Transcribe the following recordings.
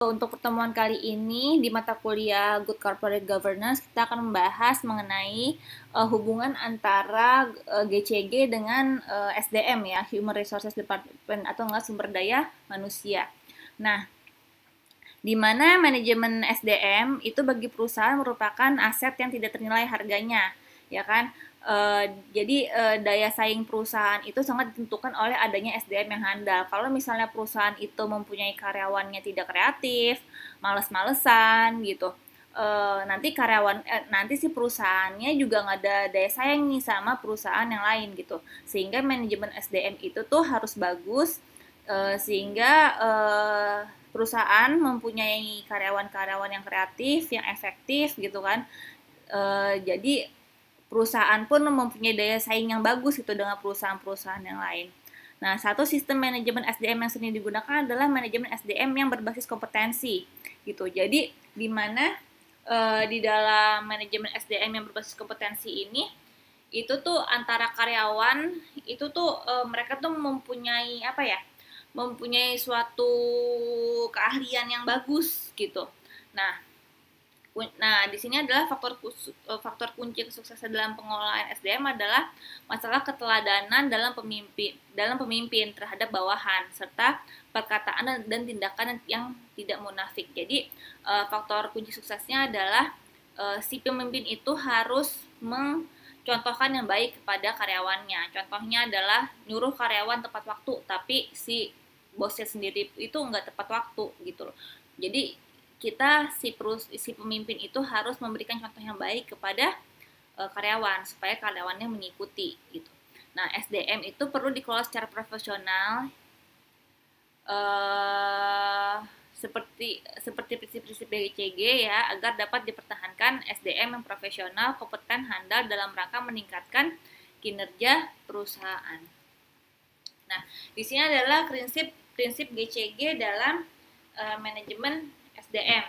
Untuk pertemuan kali ini di mata kuliah Good Corporate Governance kita akan membahas mengenai hubungan antara GCG dengan SDM ya, Human Resources Department atau enggak sumber daya manusia. Nah, di mana manajemen SDM itu bagi perusahaan merupakan aset yang tidak ternilai harganya, ya kan? Jadi daya saing perusahaan itu sangat ditentukan oleh adanya SDM yang handal. Kalau misalnya perusahaan itu mempunyai karyawannya tidak kreatif, males-malesan gitu, nanti si perusahaannya juga nggak ada daya saing nih sama perusahaan yang lain gitu. Sehingga manajemen SDM itu tuh harus bagus, sehingga perusahaan mempunyai karyawan-karyawan yang kreatif, yang efektif gitu kan. Jadi perusahaan pun mempunyai daya saing yang bagus gitu dengan perusahaan-perusahaan yang lain. Nah, satu sistem manajemen SDM yang sering digunakan adalah manajemen SDM yang berbasis kompetensi gitu. Jadi di mana di dalam manajemen SDM yang berbasis kompetensi ini itu tuh antara karyawan itu tuh mereka tuh mempunyai apa ya? Mempunyai suatu keahlian yang bagus gitu. Nah, di sini adalah faktor kunci kesuksesan dalam pengelolaan SDM adalah masalah keteladanan dalam pemimpin terhadap bawahan serta perkataan dan tindakan yang tidak munafik. Jadi faktor kunci suksesnya adalah si pemimpin itu harus mencontohkan yang baik kepada karyawannya. Contohnya adalah nyuruh karyawan tepat waktu, tapi si bosnya sendiri itu nggak tepat waktu gitu loh. Jadi si pemimpin itu harus memberikan contoh yang baik kepada karyawan supaya karyawannya mengikuti gitu. Nah, SDM itu perlu dikelola secara profesional seperti prinsip-prinsip BCG ya, agar dapat dipertahankan SDM yang profesional, kompeten, handal dalam rangka meningkatkan kinerja perusahaan. Nah, di sini adalah prinsip GCG dalam manajemen SDM.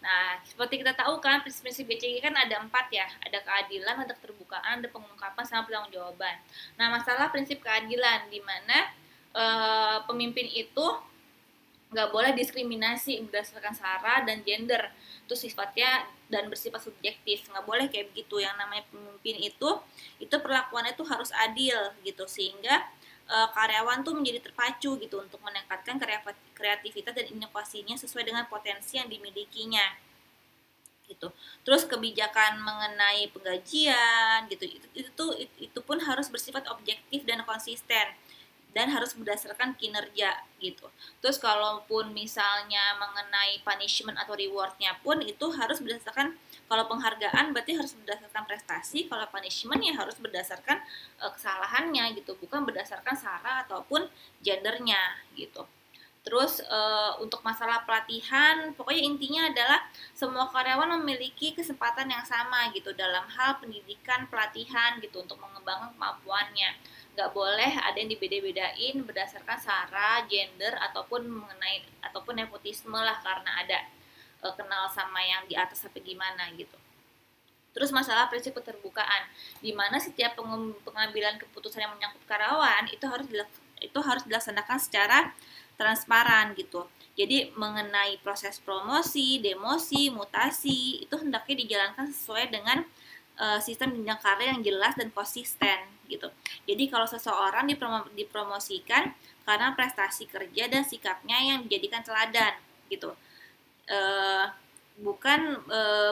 Nah, seperti kita tahu kan, prinsip-prinsip BCG kan ada 4 ya. Ada keadilan, ada keterbukaan, ada pengungkapan, sama pertanggungjawaban. Nah, masalah prinsip keadilan, di mana pemimpin itu nggak boleh diskriminasi berdasarkan sara dan gender. Itu sifatnya dan bersifat subjektif. Nggak boleh kayak begitu. Yang namanya pemimpin itu perlakuannya itu harus adil gitu. Sehingga karyawan tuh menjadi terpacu gitu untuk meningkatkan kreativitas dan inovasinya sesuai dengan potensi yang dimilikinya gitu. Terus kebijakan mengenai penggajian gitu itu pun harus bersifat objektif dan konsisten dan harus berdasarkan kinerja gitu. Terus kalaupun misalnya mengenai punishment atau rewardnya pun itu harus berdasarkan, kalau penghargaan berarti harus berdasarkan prestasi, kalau punishment ya harus berdasarkan kesalahannya gitu, bukan berdasarkan sara ataupun gendernya gitu. Terus untuk masalah pelatihan, pokoknya intinya adalah semua karyawan memiliki kesempatan yang sama gitu dalam hal pendidikan, pelatihan gitu untuk mengembangkan kemampuannya. Nggak boleh ada yang dibeda-bedain berdasarkan sara, gender ataupun nepotisme lah karena ada kenal sama yang di atas apa gimana gitu. Terus masalah prinsip keterbukaan, di mana setiap pengambilan keputusan yang menyangkut karyawan itu harus dilaksanakan secara transparan gitu. Jadi mengenai proses promosi, demosi, mutasi itu hendaknya dijalankan sesuai dengan sistem jenjang karir yang jelas dan konsisten gitu. Jadi kalau seseorang dipromosikan karena prestasi kerja dan sikapnya yang dijadikan teladan gitu. Bukan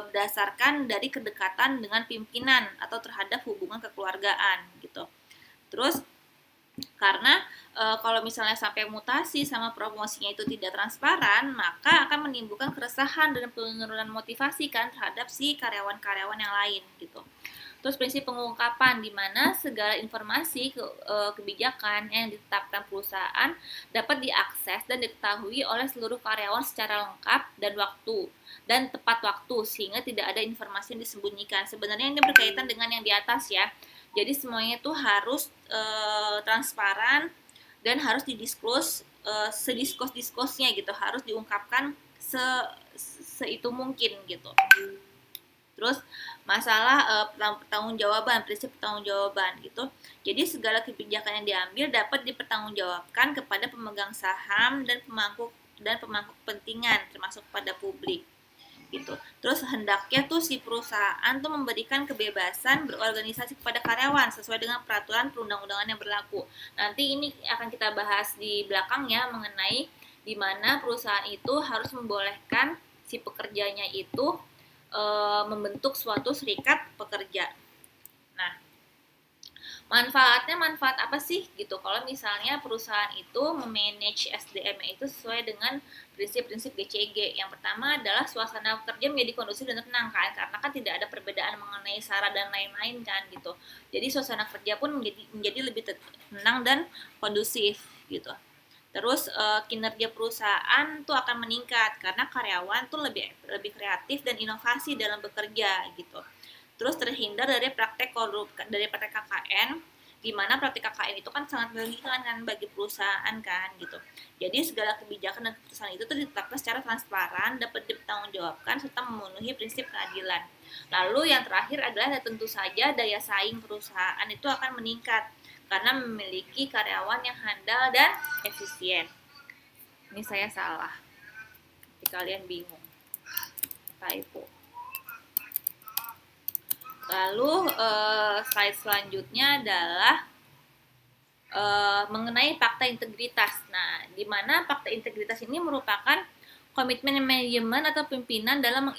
berdasarkan dari kedekatan dengan pimpinan atau terhadap hubungan kekeluargaan gitu. Terus karena kalau misalnya sampai mutasi sama promosinya itu tidak transparan, maka akan menimbulkan keresahan dan penurunan motivasi kan terhadap si karyawan-karyawan yang lain gitu. Terus prinsip pengungkapan, di mana segala informasi kebijakan yang ditetapkan perusahaan dapat diakses dan diketahui oleh seluruh karyawan secara lengkap dan tepat waktu, sehingga tidak ada informasi yang disembunyikan. Sebenarnya ini berkaitan dengan yang di atas ya. Jadi semuanya itu harus transparan dan harus didisklose sediskus-diskusnya gitu, harus diungkapkan seitu mungkin gitu. Terus masalah pertanggungjawaban, prinsip pertanggungjawaban gitu. Jadi segala kebijakan yang diambil dapat dipertanggungjawabkan kepada pemegang saham dan pemangku dan pemangku kepentingan termasuk pada publik gitu. Terus hendaknya tuh si perusahaan tuh memberikan kebebasan berorganisasi kepada karyawan sesuai dengan peraturan perundang-undangan yang berlaku. Nanti ini akan kita bahas di belakangnya mengenai di mana perusahaan itu harus membolehkan si pekerjanya itu membentuk suatu serikat pekerja. Nah, manfaat apa sih gitu kalau misalnya perusahaan itu memanage SDM itu sesuai dengan prinsip-prinsip GCG. Yang pertama adalah suasana kerja menjadi kondusif dan tenang kan, karena kan tidak ada perbedaan mengenai sara dan lain-lain kan gitu. Jadi suasana kerja pun menjadi lebih tenang dan kondusif gitu. Terus kinerja perusahaan tuh akan meningkat karena karyawan tuh lebih kreatif dan inovasi dalam bekerja gitu. Terus terhindar dari praktek KKN, di mana praktek KKN itu kan sangat merugikan kan bagi perusahaan kan gitu. Jadi segala kebijakan dan keputusan itu ditetapkan secara transparan, dapat dipertanggungjawabkan serta memenuhi prinsip keadilan. Lalu yang terakhir adalah tentu saja daya saing perusahaan itu akan meningkat karena memiliki karyawan yang handal dan efisien. Ini saya salah. Nanti kalian bingung. Typo. Lalu slide selanjutnya adalah mengenai fakta integritas. Nah, di mana fakta integritas ini merupakan komitmen manajemen atau pimpinan dalam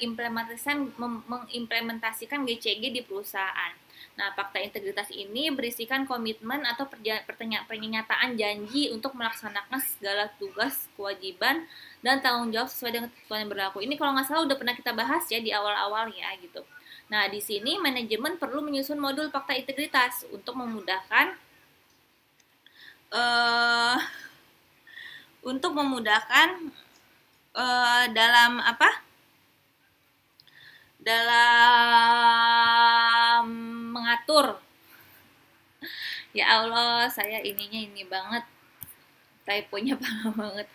mengimplementasikan GCG di perusahaan. Nah, fakta integritas ini berisikan komitmen atau pernyataan janji untuk melaksanakan segala tugas, kewajiban, dan tanggung jawab sesuai dengan ketentuan yang berlaku. Ini kalau nggak salah udah pernah kita bahas ya di awal-awal ya gitu. Nah, di sini manajemen perlu menyusun modul fakta integritas untuk memudahkan dalam mengatur. Ya Allah, saya ini banget, typonya parah banget.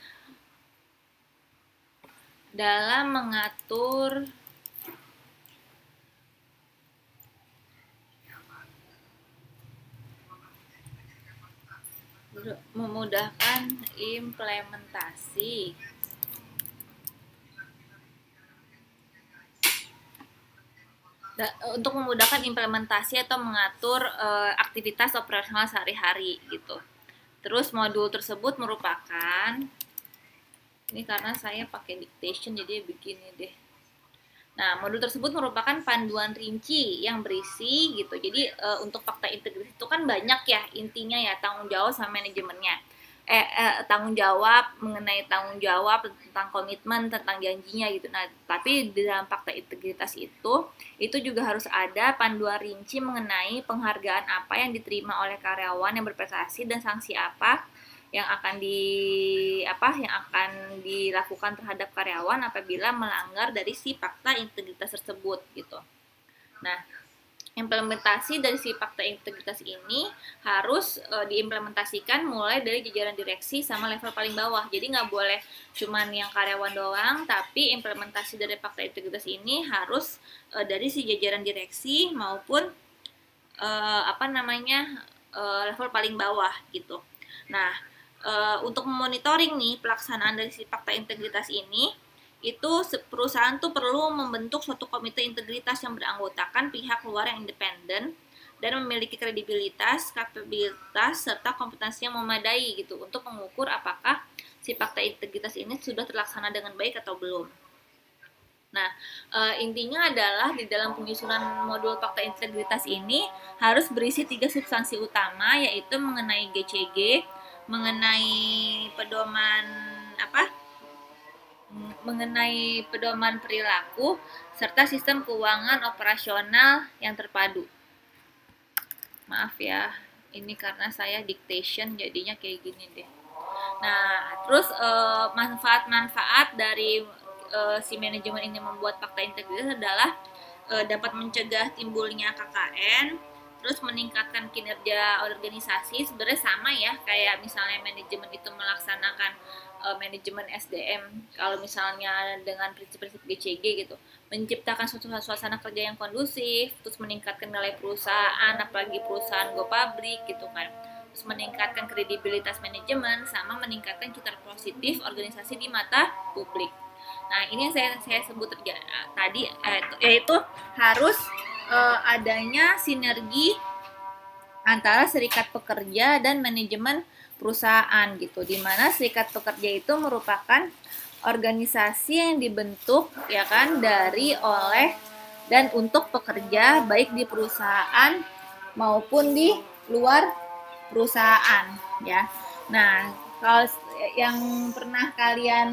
Dalam mengatur memudahkan implementasi untuk memudahkan implementasi atau mengatur aktivitas operasional sehari-hari gitu. Terus modul tersebut merupakan, ini karena saya pakai dictation jadi begini deh. Nah, modul tersebut merupakan panduan rinci yang berisi gitu. Jadi untuk fakta integritas itu kan banyak ya intinya ya, tanggung jawab sama manajemennya. Tanggung jawab mengenai tanggung jawab tentang komitmen, tentang janjinya gitu. Nah, tapi di dalam fakta integritas itu juga harus ada panduan rinci mengenai penghargaan apa yang diterima oleh karyawan yang berprestasi dan sanksi apa yang akan dilakukan terhadap karyawan apabila melanggar dari si fakta integritas tersebut gitu. Nah, implementasi dari si fakta integritas ini harus diimplementasikan mulai dari jajaran direksi sama level paling bawah. Jadi nggak boleh cuman yang karyawan doang, tapi implementasi dari fakta integritas ini harus dari si jajaran direksi maupun level paling bawah gitu. Nah, untuk memonitoring nih pelaksanaan dari si fakta integritas ini, itu perusahaan tuh perlu membentuk suatu komite integritas yang beranggotakan pihak luar yang independen dan memiliki kredibilitas, kapabilitas, serta kompetensi yang memadai gitu untuk mengukur apakah si fakta integritas ini sudah terlaksana dengan baik atau belum. Nah, intinya adalah di dalam penyusunan modul fakta integritas ini harus berisi 3 substansi utama, yaitu mengenai GCG, mengenai pedoman perilaku, serta sistem keuangan operasional yang terpadu. Maaf ya, ini karena saya dictation jadinya kayak gini deh. Nah, terus manfaat-manfaat dari si manajemen ini membuat fakta integritas adalah dapat mencegah timbulnya KKN, terus meningkatkan kinerja organisasi. Sebenarnya sama ya kayak misalnya manajemen itu melaksanakan manajemen SDM kalau misalnya dengan prinsip-prinsip GCG gitu, menciptakan suasana kerja yang kondusif, terus meningkatkan nilai perusahaan, apalagi perusahaan go public gitu kan. terus meningkatkan kredibilitas manajemen, sama meningkatkan citra positif organisasi di mata publik. Nah, ini yang saya sebut tadi, yaitu harus adanya sinergi antara serikat pekerja dan manajemen perusahaan gitu, dimana serikat pekerja itu merupakan organisasi yang dibentuk ya kan dari, oleh, dan untuk pekerja baik di perusahaan maupun di luar perusahaan ya. Nah, kalau yang pernah kalian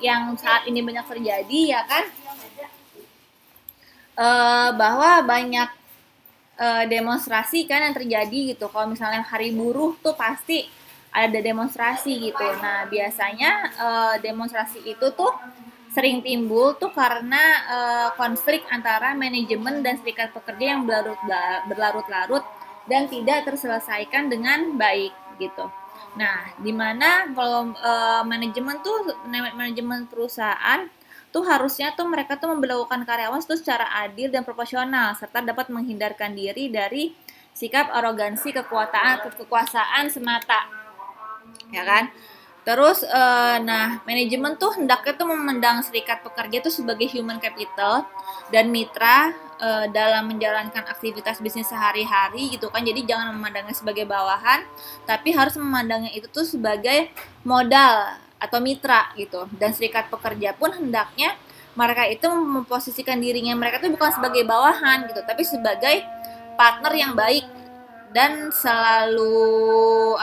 yang saat ini banyak terjadi ya kan, bahwa banyak demonstrasi kan yang terjadi gitu. Kalau misalnya hari buruh tuh pasti ada demonstrasi gitu. Nah, biasanya demonstrasi itu tuh sering timbul tuh karena konflik antara manajemen dan serikat pekerja yang berlarut-larut dan tidak terselesaikan dengan baik gitu. Nah, dimana kalau manajemen perusahaan tuh harusnya tuh mereka tuh memperlakukan karyawan itu secara adil dan proporsional serta dapat menghindarkan diri dari sikap arogansi kekuasaan semata, ya kan? Terus nah, manajemen tuh hendaknya tuh memandang serikat pekerja tuh sebagai human capital dan mitra dalam menjalankan aktivitas bisnis sehari-hari gitu kan. Jadi jangan memandangnya sebagai bawahan, tapi harus memandangnya itu tuh sebagai modal atau mitra gitu. Dan serikat pekerja pun hendaknya mereka itu memposisikan dirinya mereka itu bukan sebagai bawahan gitu, tapi sebagai partner yang baik dan selalu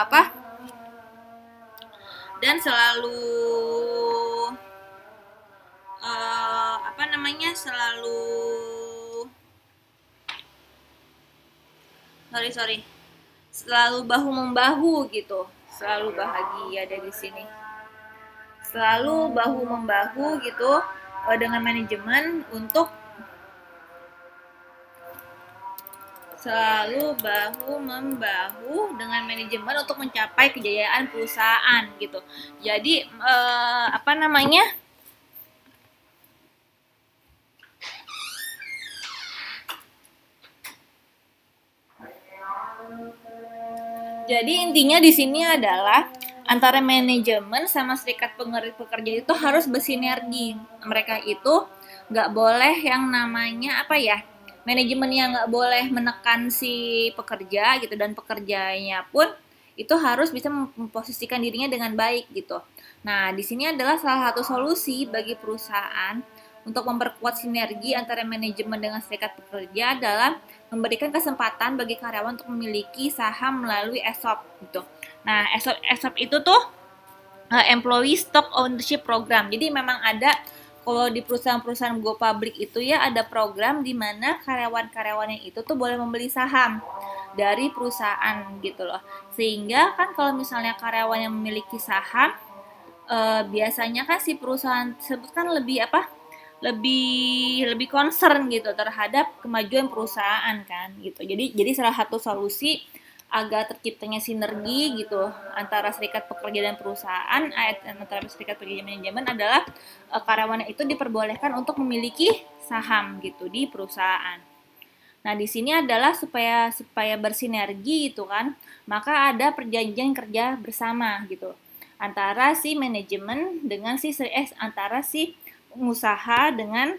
selalu bahu membahu gitu, selalu bahagia dari sini, selalu bahu membahu gitu dengan manajemen untuk mencapai kejayaan perusahaan gitu. Jadi Jadi intinya di sini adalah antara manajemen sama serikat pekerja itu harus bersinergi. Mereka itu nggak boleh yang namanya manajemennya nggak boleh menekan si pekerja gitu, dan pekerjanya pun itu harus bisa memposisikan dirinya dengan baik gitu. Nah, di sini adalah salah satu solusi bagi perusahaan untuk memperkuat sinergi antara manajemen dengan serikat pekerja adalah memberikan kesempatan bagi karyawan untuk memiliki saham melalui ESOP gitu. Nah, ESOP itu tuh Employee Stock Ownership Program. Jadi memang ada, kalau di perusahaan-perusahaan go public itu ya ada program di mana karyawan-karyawannya itu tuh boleh membeli saham dari perusahaan gitu loh. Sehingga kan kalau misalnya karyawan yang memiliki saham, biasanya kan si perusahaan tersebut kan lebih concern gitu terhadap kemajuan perusahaan kan gitu. Jadi salah satu solusi agar terciptanya sinergi gitu antara serikat pekerja dan perusahaan, antara serikat pekerja dan manajemen adalah karyawannya itu diperbolehkan untuk memiliki saham gitu di perusahaan. Nah, di sini adalah supaya bersinergi gitu kan, maka ada perjanjian kerja bersama gitu antara si manajemen dengan antara si pengusaha dengan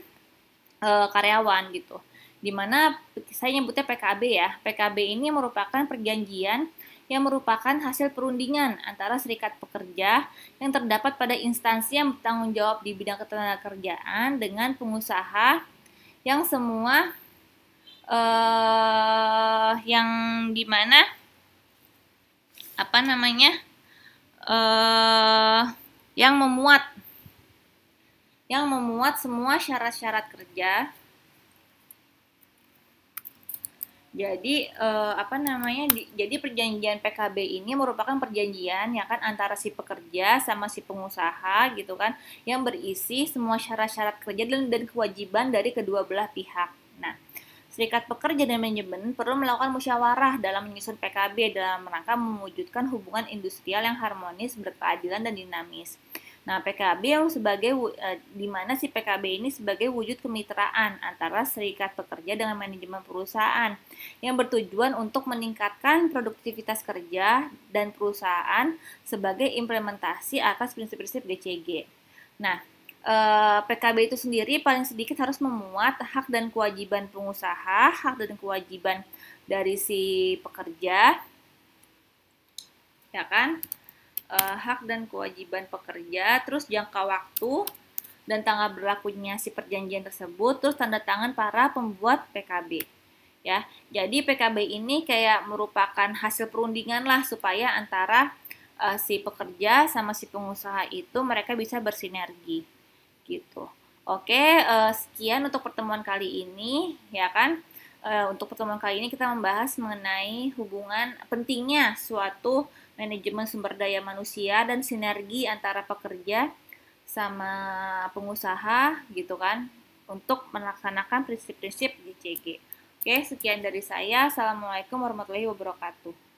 karyawan gitu. Dimana saya nyebutnya PKB ya. PKB ini merupakan perjanjian yang merupakan hasil perundingan antara serikat pekerja yang terdapat pada instansi yang bertanggung jawab di bidang ketenagakerjaan dengan pengusaha yang semua yang dimana yang memuat semua syarat-syarat kerja. Jadi jadi perjanjian PKB ini merupakan perjanjian ya kan antara si pekerja sama si pengusaha gitu kan, yang berisi semua syarat-syarat kerja dan kewajiban dari kedua belah pihak. Nah, serikat pekerja dan manajemen perlu melakukan musyawarah dalam menyusun PKB dalam rangka mewujudkan hubungan industrial yang harmonis, berkeadilan dan dinamis. Nah, PKB sebagai di mana si PKB ini sebagai wujud kemitraan antara serikat pekerja dengan manajemen perusahaan yang bertujuan untuk meningkatkan produktivitas kerja dan perusahaan sebagai implementasi atas prinsip-prinsip GCG. Nah, PKB itu sendiri paling sedikit harus memuat hak dan kewajiban pengusaha, hak dan kewajiban dari si pekerja, ya kan? Hak dan kewajiban pekerja, terus jangka waktu dan tanggal berlakunya si perjanjian tersebut, terus tanda tangan para pembuat PKB. Ya, jadi PKB ini kayak merupakan hasil perundingan lah supaya antara si pekerja sama si pengusaha itu mereka bisa bersinergi gitu. Oke, sekian untuk pertemuan kali ini, ya kan? Untuk pertemuan kali ini kita membahas mengenai hubungan pentingnya suatu manajemen sumber daya manusia dan sinergi antara pekerja sama pengusaha gitu kan untuk melaksanakan prinsip-prinsip GCG. Oke, sekian dari saya. Assalamualaikum warahmatullahi wabarakatuh.